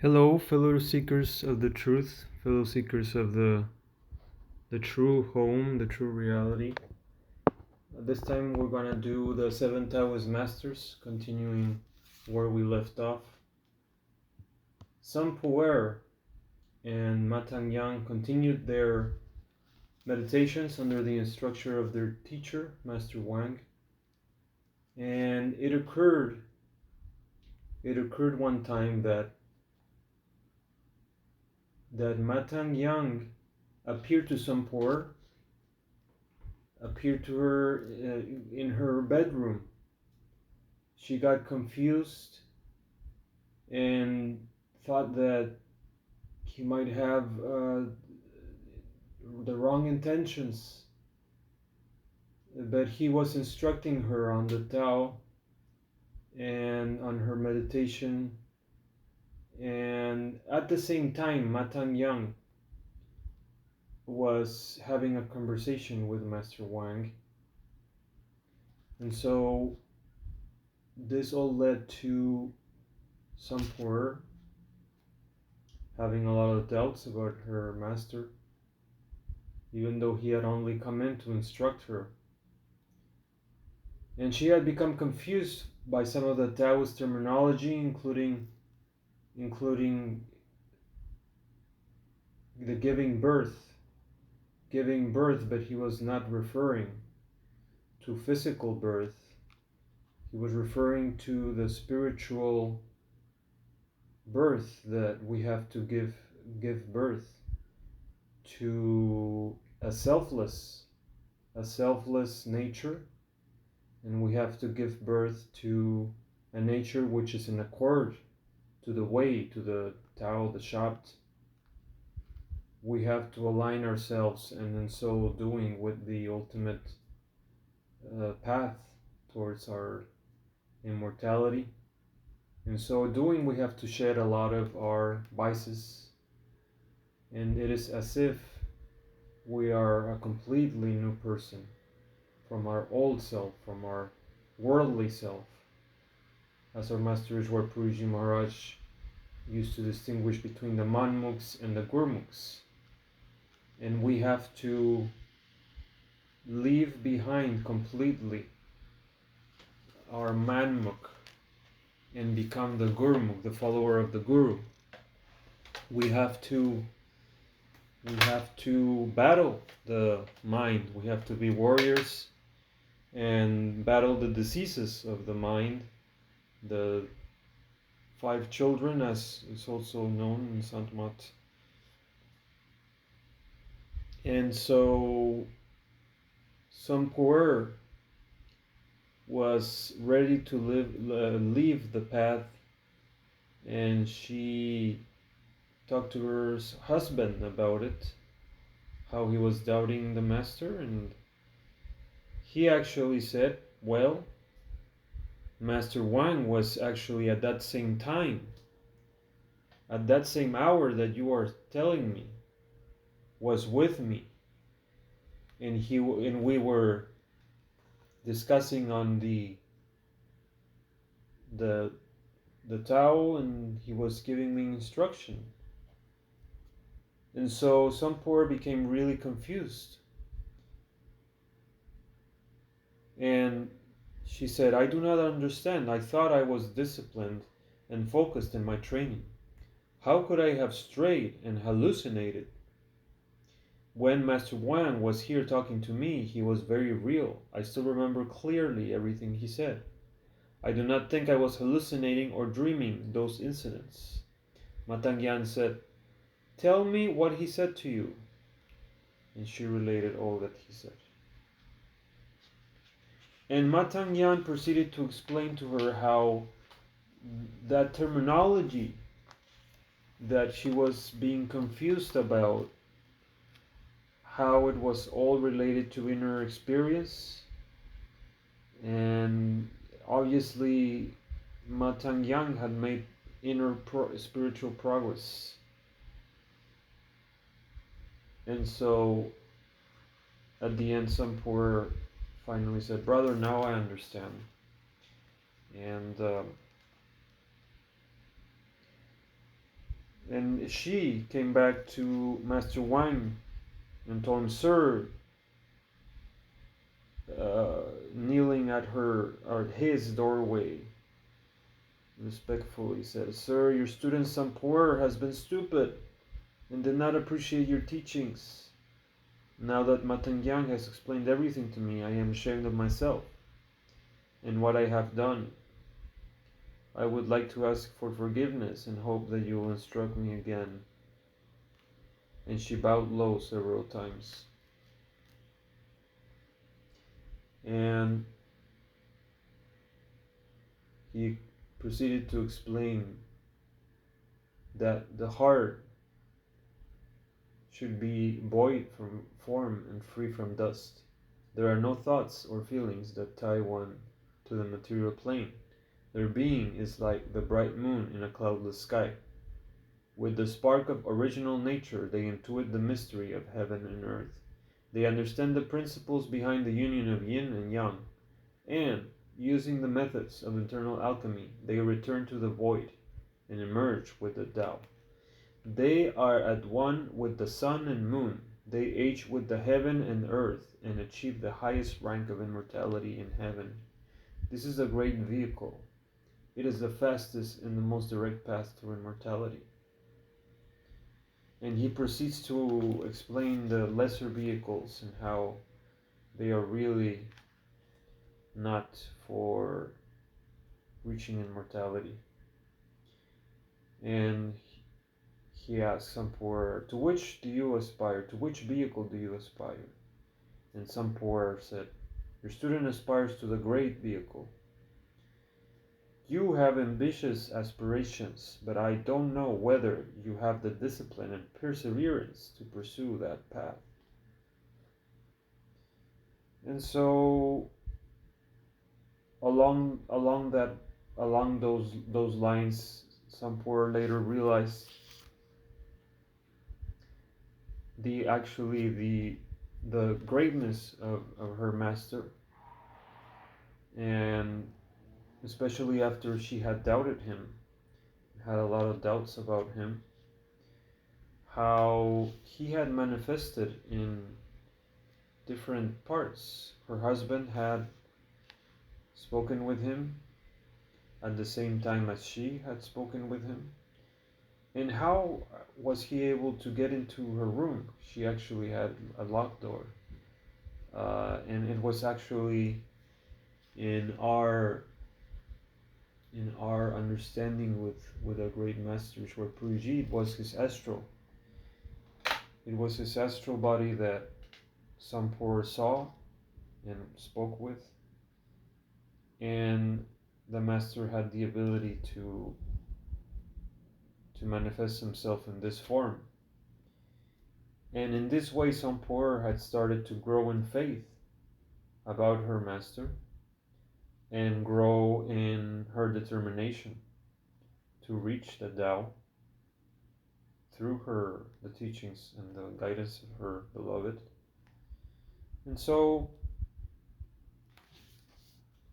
Hello, fellow seekers of the truth, fellow seekers of the true home, the true reality. This time we're gonna do the seven Taoist masters, continuing where we left off. Sant Puri and Matang Yang continued their meditations under the instruction of their teacher, Master Wang. And it occurred one time that Matang Yang appeared to Sant Puri, appeared to her in her bedroom. She got confused and thought that he might have the wrong intentions, but he was instructing her on the Tao and on her meditation. And at the same time, Matang Yang was having a conversation with Master Wang. And so this all led to Sant Puri having a lot of doubts about her master, even though he had only come in to instruct her. And she had become confused by some of the Taoist terminology, including the giving birth, but he was not referring to physical birth. He was referring to the spiritual birth, that we have to give birth to a selfless nature, and we have to give birth to a nature which is in accord to the way, to the Tao, the Shabd. We have to align ourselves, and in so doing, with the ultimate path towards our immortality. In so doing, we have to shed a lot of our vices, and it is as if we are a completely new person from our old self, from our worldly self, as our master Ishwar Puri Maharaj used to distinguish between the manmukhs and the gurmukhs. And we have to leave behind completely our manmukh and become the gurmukh, the follower of the guru. We have to battle the mind. We have to be warriors and battle the diseases of the mind, the 5 children, as is also known in Sant Mat. And so Sant Puri was ready to leave the path, and she talked to her husband about it, how he was doubting the master, and he actually said, well, Master Wang was actually at that same time, at that same hour that you are telling me, was with me, and we were discussing on the Tao, and he was giving me instruction. And so Sant Puri became really confused. And she said, I do not understand. I thought I was disciplined and focused in my training. How could I have strayed and hallucinated? When Master Wang was here talking to me, he was very real. I still remember clearly everything he said. I do not think I was hallucinating or dreaming those incidents. Matang Yang said, tell me what he said to you. And she related all that he said. And Matang Yang proceeded to explain to her how that terminology that she was being confused about, how it was all related to inner experience. And obviously Matang Yang had made inner spiritual progress. And so at the end, Sant Puri finally said, brother, now I understand. And And she came back to Master Wang and told him, "Sir," kneeling at his doorway, respectfully said, "Sir, your student Sampur has been stupid and did not appreciate your teachings. Now that Matangyang has explained everything to me, I am ashamed of myself and what I have done. I would like to ask for forgiveness and hope that you will instruct me again." And she bowed low several times. And he proceeded to explain that the heart should be void from form and free from dust. There are no thoughts or feelings that tie one to the material plane. Their being is like the bright moon in a cloudless sky. With the spark of original nature, they intuit the mystery of heaven and earth. They understand the principles behind the union of yin and yang, and, using the methods of internal alchemy, they return to the void and emerge with the Tao. They are at one with the sun and moon. They age with the heaven and earth and achieve the highest rank of immortality in heaven. This is a great vehicle. It is the fastest and the most direct path to immortality. And he proceeds to explain the lesser vehicles and how they are really not for reaching immortality. And he asks Sampur, "To which do you aspire? To which vehicle do you aspire?" And Sampur said, "Your student aspires to the great vehicle. You have ambitious aspirations, but I don't know whether you have the discipline and perseverance to pursue that path." And so along those lines, Sampur later realized the greatness of her master, and especially after she had doubted him, had a lot of doubts about him, how he had manifested in different parts. Her husband had spoken with him at the same time as she had spoken with him. And how was he able to get into her room? She actually had a locked door. And it was actually in our understanding with our great master Ishwar Puri, it was his astral. It was his astral body that Sampur saw and spoke with, and the master had the ability to manifest himself in this form. And in this way, Sampur had started to grow in faith about her master and grow in her determination to reach the Tao through the teachings and the guidance of her beloved. And so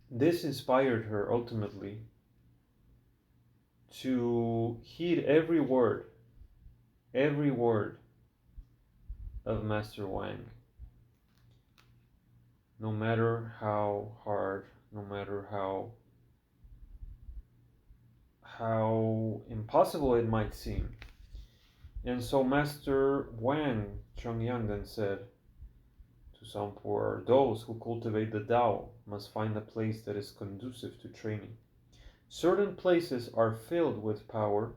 this inspired her ultimately to heed every word of Master Wang, no matter how hard, no matter how impossible it might seem. And so Master Wang Chongyang then said to Sampur, "Those who cultivate the Tao must find a place that is conducive to training. Certain places are filled with power,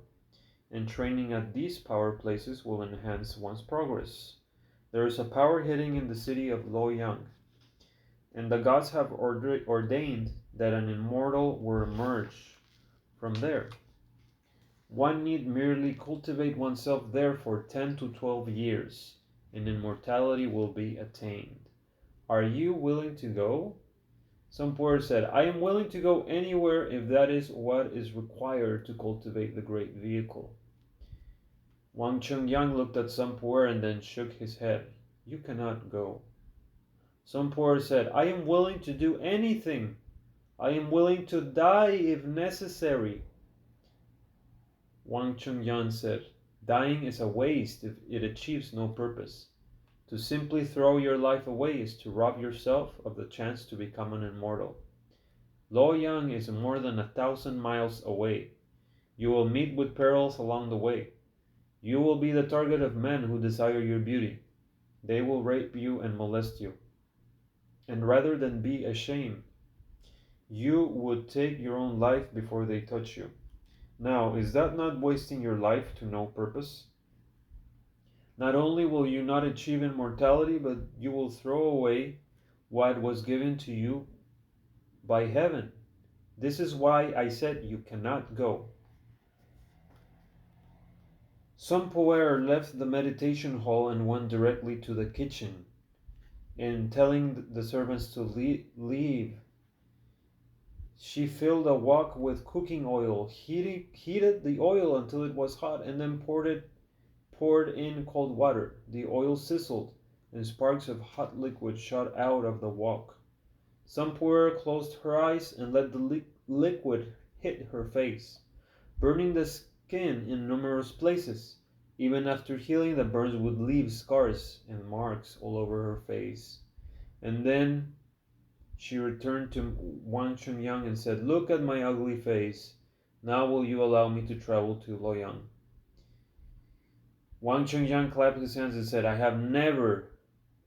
and training at these power places will enhance one's progress. There is a power hitting in the city of Luoyang, and the gods have ordained that an immortal will emerge from there. One need merely cultivate oneself there for 10 to 12 years, and immortality will be attained. Are you willing to go?" Sampur said, "I am willing to go anywhere if that is what is required to cultivate the great vehicle." Wang Chungyang looked at Sampur and then shook his head. "You cannot go." Sampur said, "I am willing to do anything. I am willing to die if necessary." Wang Chungyang said, Dying is a waste if it achieves no purpose. To simply throw your life away is to rob yourself of the chance to become an immortal. Luoyang is more than 1,000 miles away. You will meet with perils along the way. You will be the target of men who desire your beauty. They will rape you and molest you. And rather than be ashamed, you would take your own life before they touch you. Now, is that not wasting your life to no purpose? Not only will you not achieve immortality, but you will throw away what was given to you by heaven. This is why I said you cannot go. Some Puer left the meditation hall and went directly to the kitchen, and telling the servants to leave, she filled a wok with cooking oil, heated the oil until it was hot, and then poured in cold water. The oil sizzled, and sparks of hot liquid shot out of the wok. Some Puer closed her eyes and let the liquid hit her face, burning the skin in numerous places. Even after healing, the burns would leave scars and marks all over her face. And then she returned to Wang Chungyang and said, "Look at my ugly face. Now will you allow me to travel to Luoyang?" Wang Chungyang clapped his hands and said, "I have never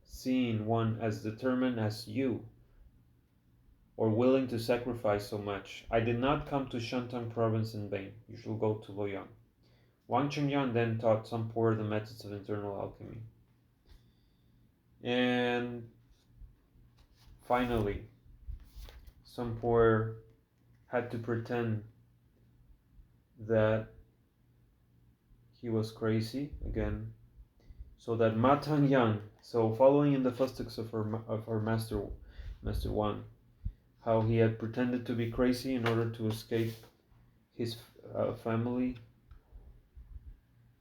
seen one as determined as you, or willing to sacrifice so much. I did not come to Shantung province in vain. You shall go to Luoyang." Wang Chungyang then taught some poor the methods of internal alchemy. And finally, some poor had to pretend that he was crazy again, so that Ma Tangyang, so following in the footsteps of her master Wang, how he had pretended to be crazy in order to escape his family.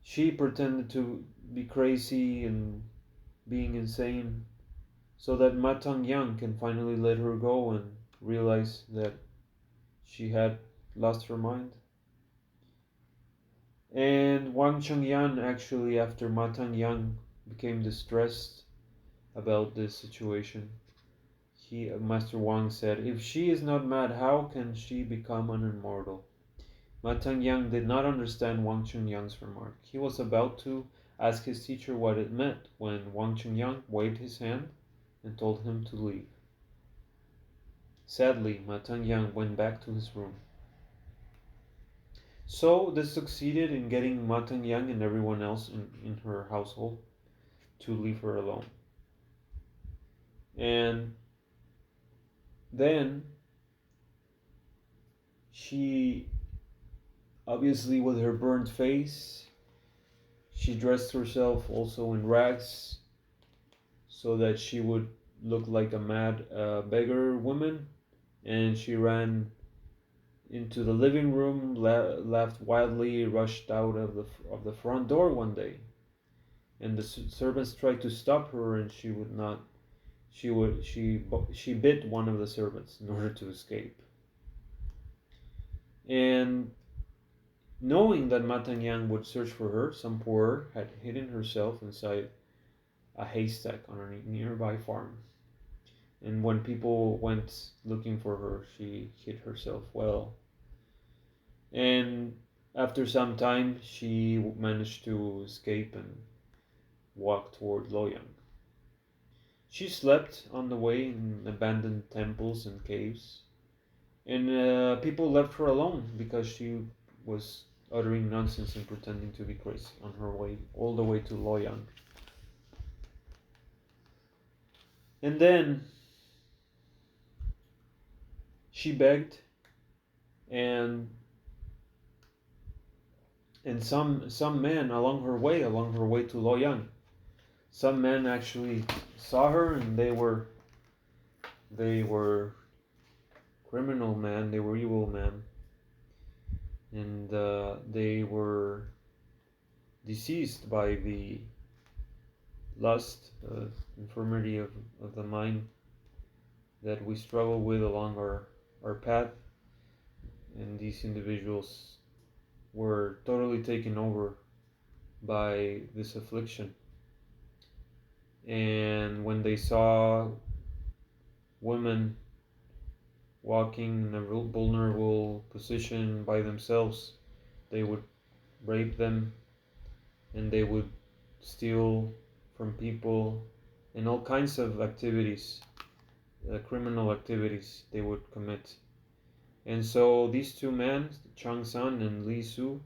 She pretended to be crazy and being insane, so that Ma Tangyang can finally let her go and realize that she had lost her mind. And Wang Chengyan actually, after Ma Tangyang became distressed about this situation, Master Wang said, "If she is not mad, how can she become an immortal?" Ma Tangyang did not understand Wang Chungyang's remark. He was about to ask his teacher what it meant when Wang Chungyang waved his hand and told him to leave. Sadly, Ma Tangyang went back to his room. So this succeeded in getting Ma Tangyang and everyone else in her household to leave her alone. And then she, obviously with her burned face, she dressed herself also in rags so that she would look like a mad beggar woman, and she ran into the living room, laughed wildly, rushed out of the front door one day, and the servants tried to stop her, and she would not. She bit one of the servants in order to escape. And knowing that Matanyang would search for her, some poor had hidden herself inside a haystack on a nearby farm. And when people went looking for her, she hid herself well. And after some time, she managed to escape and walk toward Loyang. She slept on the way in abandoned temples and caves, and people left her alone because she was uttering nonsense and pretending to be crazy on her way all the way to Loyang. And then she begged, and some men along her way to Loyang, some men actually saw her, and they were criminal men, they were evil men, and they were deceased by the lust, infirmity of the mind that we struggle with along our path. And these individuals were totally taken over by this affliction. And when they saw women walking in a vulnerable position by themselves, they would rape them, and they would steal from people, and all kinds of activities, criminal activities they would commit. And so these two men, Chang San and Li Su,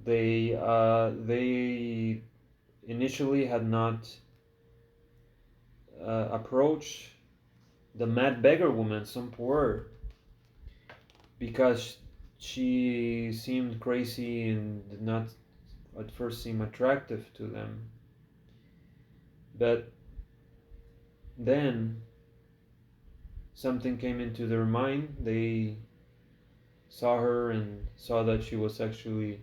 they initially had not approached the mad beggar woman, some poor, because she seemed crazy and did not at first seem attractive to them. But then something came into their mind. They saw her and saw that she was actually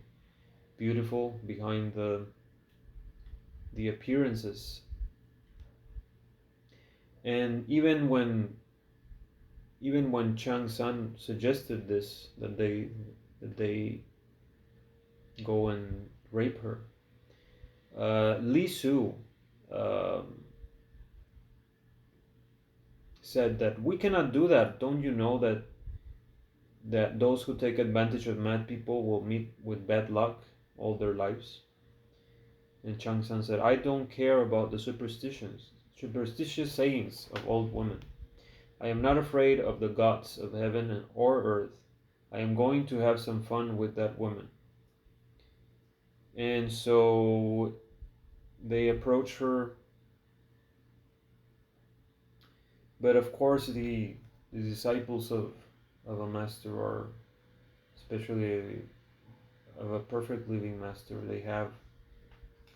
beautiful behind the appearances. And even when Chang San suggested this, that they go and rape her, Li Su said that we cannot do that. Don't you know that those who take advantage of mad people will meet with bad luck all their lives? And Chang San said, I don't care about the superstitious sayings of old women. I am not afraid of the gods of heaven or earth. I am going to have some fun with that woman. And so they approach her, but of course the disciples of a master, are especially of a perfect living master,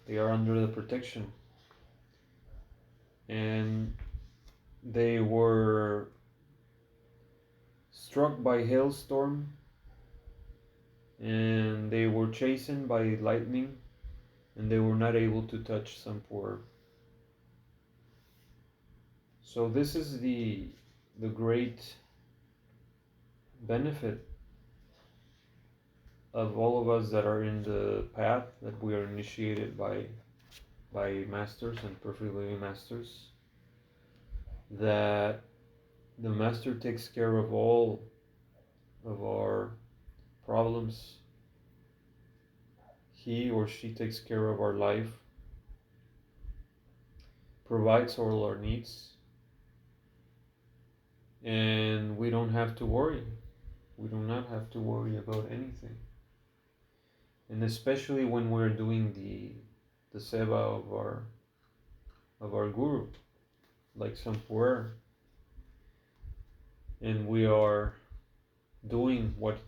they are under the protection, and they were struck by hailstorm, and they were chastened by lightning, and they were not able to touch some poor. So this is the great benefit of all of us that are in the path, that we are initiated by masters and perfect living masters, that the master takes care of all of our problems. He or she takes care of our life, provides all our needs, and we don't have to worry. We do not have to worry about anything. And especially when we're doing the seva of our guru, like Sampur, and we are doing what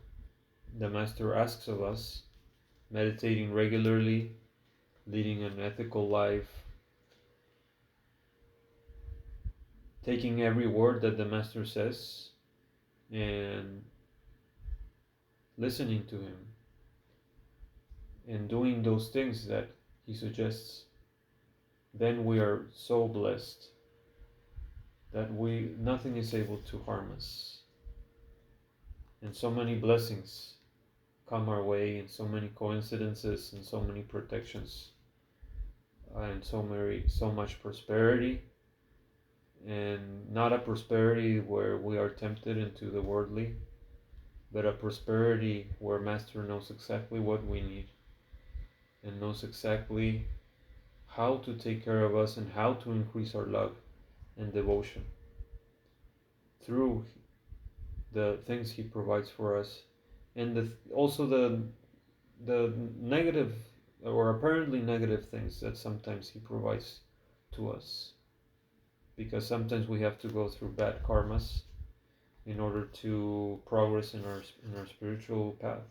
the master asks of us, meditating regularly, leading an ethical life, taking every word that the master says, and listening to him, and doing those things that he suggests, then we are so blessed that nothing is able to harm us. And so many blessings come our way, and so many coincidences, and so many protections, and so much prosperity, and not a prosperity where we are tempted into the worldly, but a prosperity where Master knows exactly what we need, and knows exactly how to take care of us, and how to increase our love and devotion through the things he provides for us, and also the negative or apparently negative things that sometimes he provides to us, because sometimes we have to go through bad karmas in order to progress in our spiritual path.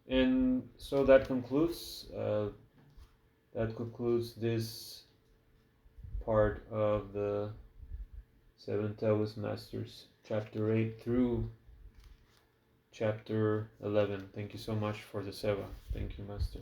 And so that concludes this part of the Seven Taoist Masters, chapter 8 through chapter 11. Thank you so much for the seva. Thank you, Master.